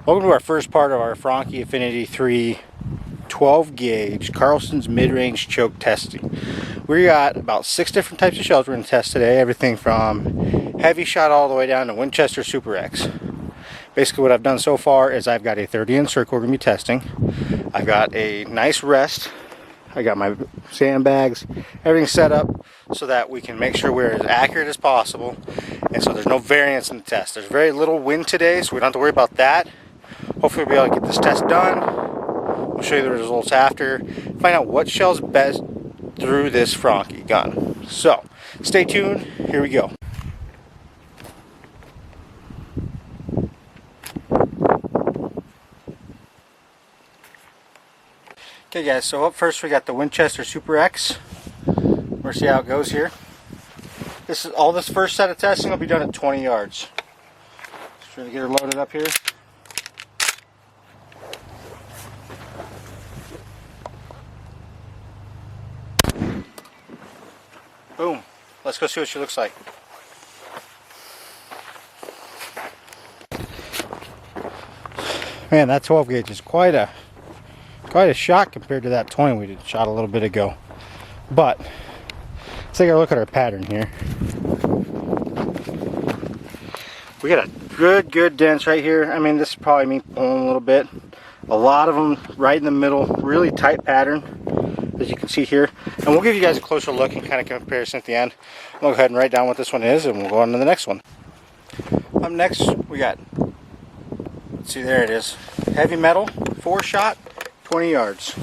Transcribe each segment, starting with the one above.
Welcome to our first part of our Franchi Affinity 3 12 gauge Carlson's mid-range choke testing. We got about 6 different types of shells we're going to test today. Everything from heavy shot all the way down to Winchester Super X. Basically what I've done so far is I've got a 30-inch circle we're going to be testing. I've got a nice rest. I got my sandbags, everything set up so that we can make sure we're as accurate as possible. And so there's no variance in the test. There's very little wind today, so we don't have to worry about that. Hopefully we'll be able to get this test done. We'll show you the results after. Find out what shell's best through this Franchi gun. So, stay tuned. Here we go. Okay guys, so up first we got the Winchester Super X. We'll see how it goes here. This first set of testing will be done at 20 yards. Just trying to get her loaded up here. Boom. Let's go see what she looks like. Man, that 12 gauge is quite a shot compared to that 20 we did shot a little bit ago. But let's take a look at our pattern here. We got a good dents right here. I mean, this is probably me pulling a little bit. A lot of them right in the middle. Really tight pattern, as you can see here. And we'll give you guys a closer look and kind of comparison at the end. I'll go ahead and write down what this one is, and we'll go on to the next one. Up next, we got, let's see, there it is. Heavy metal, 4-shot, 20 yards.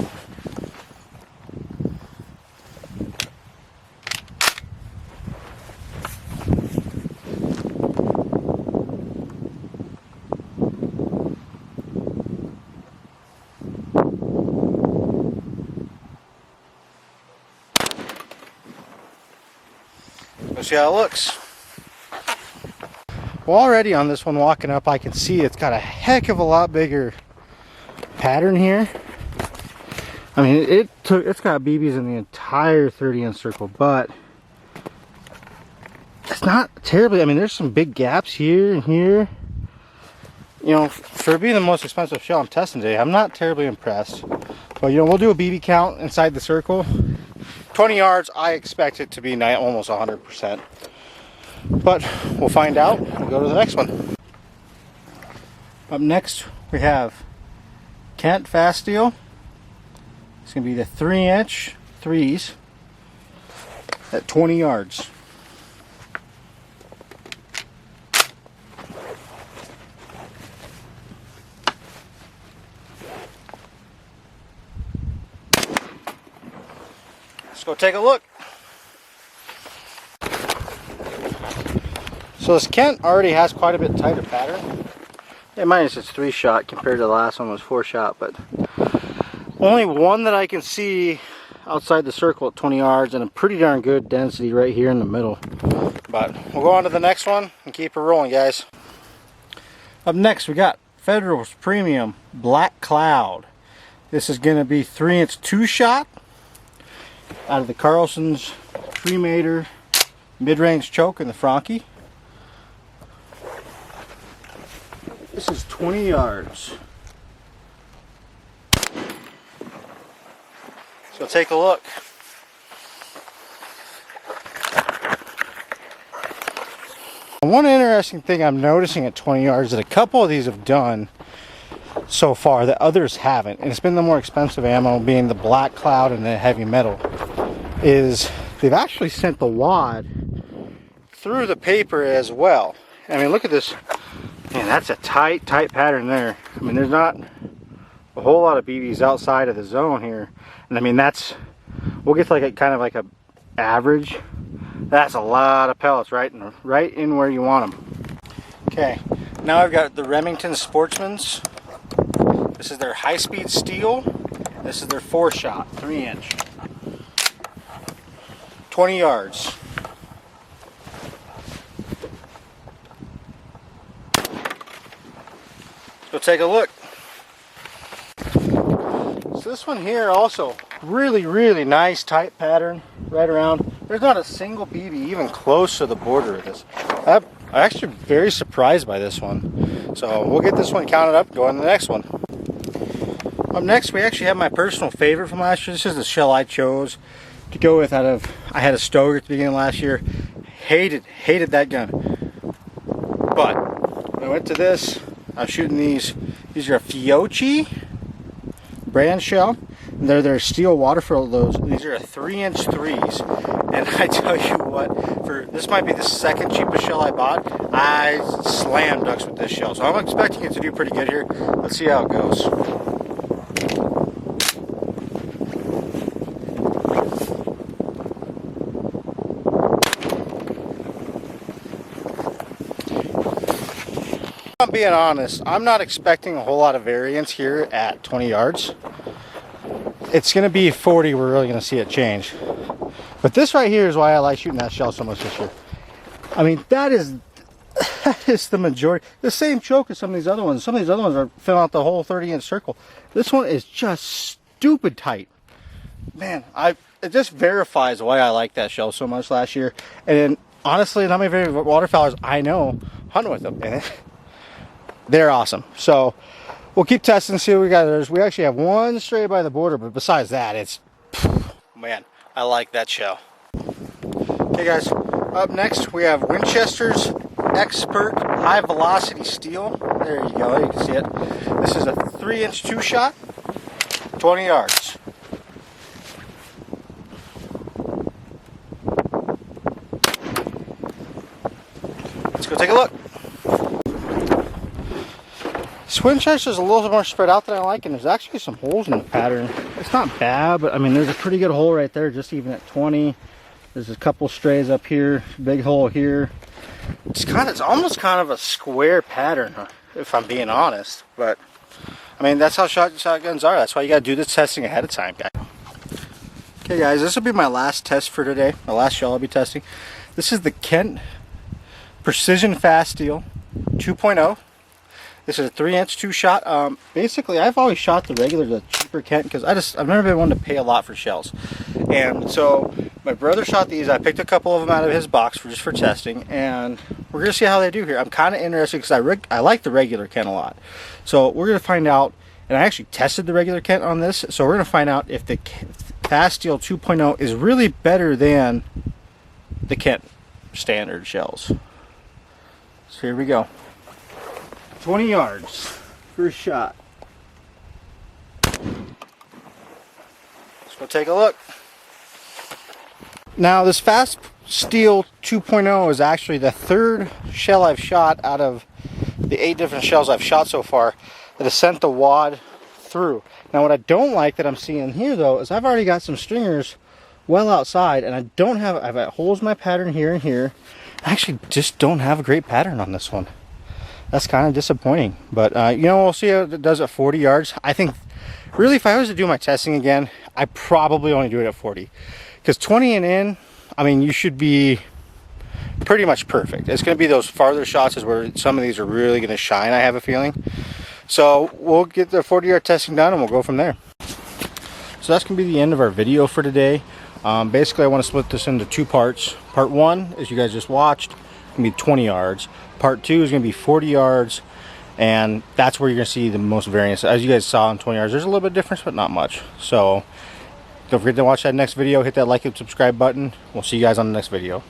Let's see how it looks. Well, already on this one walking up, I can see it's got a heck of a lot bigger pattern here. I mean, it's got BBs in the entire 30-inch circle, but it's not terribly. I mean, there's some big gaps here and here. You know, for being the most expensive shell I'm testing today, I'm not terribly impressed. But you know, we'll do a BB count inside the circle. 20 yards, I expect it to be almost 100%. But we'll find out. We'll go to the next one. Up next, we have Kent Fast Steel. It's going to be the 3-inch 3s at 20 yards. Let's go take a look. So this Kent already has quite a bit tighter pattern. Yeah, minus its 3-shot compared to the last one was 4-shot, but only one that I can see outside the circle at 20 yards and a pretty darn good density right here in the middle. But we'll go on to the next one and keep it rolling, guys. Up next we got Federal's Premium Black Cloud. This is going to be 3-inch 2-shot out of the Carlson's Creamator mid-range choke in the Franchi. This is 20 yards. So take a look. One interesting thing I'm noticing at 20 yards that a couple of these have done so far that others haven't, and it's been the more expensive ammo, being the Black Cloud and the heavy metal, is they've actually sent the wad through the paper as well. I mean, look at this. Man, that's a tight pattern there. I mean, there's not a whole lot of BBs outside of the zone here. And I mean, we'll get to like a kind of like a average. That's a lot of pellets right in where you want them. Okay, now I've got the Remington Sportsmans. This is their high-speed steel. This is their 4-shot, 3-inch. 20 yards. Go take a look. So this one here also really nice tight pattern right around. There's not a single BB even close to the border of this. I'm actually very surprised by this one. So we'll get this one counted up, go on to the next one. Up next, we actually have my personal favorite from last year. This is the shell I chose to go with I had a Stoker at the beginning of last year. Hated that gun. But when I went to this, I was shooting these. These are a Fiocchi brand shell. And they're their steel waterfowl. These are a 3-inch 3s. And I tell you what, this might be the second cheapest shell I bought. I slammed ducks with this shell. So I'm expecting it to do pretty good here. Let's see how it goes. If I'm being honest, I'm not expecting a whole lot of variance here at 20 yards. It's going to be 40, we're really going to see it change. But this right here is why I like shooting that shell so much this year. I mean, that is the majority. The same choke as some of these other ones. Some of these other ones are filling out the whole 30-inch circle. This one is just stupid tight. Man, it just verifies why I like that shell so much last year. And then, honestly, not many waterfowlers I know hunting with them. And they're awesome. So we'll keep testing, see what we got. We actually have one stray by the border, but besides that, it's, man, I like that shell. Okay guys, up next we have Winchester's Expert high velocity steel. There you go, you can see it. This is a 3-inch 2-shot, 20 yards. Let's go take a look. This Winchester's a little more spread out than I like, and there's actually some holes in the pattern. It's not bad, but I mean, there's a pretty good hole right there, just even at 20. There's a couple strays up here, big hole here. It's almost kind of a square pattern, if I'm being honest. But I mean, that's how shotguns are. That's why you gotta do this testing ahead of time, guys. Okay, guys, this will be my last test for today. My last shell I'll be testing. This is the Kent Precision Fast Steel 2.0. This is a 3-inch 2-shot. Basically, I've always shot the cheaper Kent because I've never been one to pay a lot for shells. And so my brother shot these. I picked a couple of them out of his box just for testing, and we're gonna see how they do here. I'm kind of interested because I like the regular Kent a lot. So we're gonna find out. And I actually tested the regular Kent on this, so we're gonna find out if the Fast Steel 2.0 is really better than the Kent standard shells. So here we go. 20 yards, first shot. Let's go take a look. Now this Fast Steel 2.0 is actually the 3rd shell I've shot out of the 8 different shells I've shot so far that has sent the wad through. Now what I don't like that I'm seeing here though is I've already got some stringers well outside, and I've got holes in my pattern here and here. I actually just don't have a great pattern on this one. That's kind of disappointing, but you know, we'll see how it does at 40 yards. I think really if I was to do my testing again, I probably only do it at 40, because 20 and in, I mean, you should be pretty much perfect. It's going to be those farther shots is where some of these are really going to shine, I have a feeling. So we'll get the 40-yard testing done and we'll go from there. So that's going to be the end of our video for today. Basically I want to split this into 2 parts. Part 1, as you guys just watched, going to be 20 yards. Part 2 is going to be 40 yards, and that's where you're going to see the most variance. As you guys saw on 20 yards, there's a little bit of difference, but not much. So don't forget to watch that next video, hit that like and subscribe button. We'll see you guys on the next video.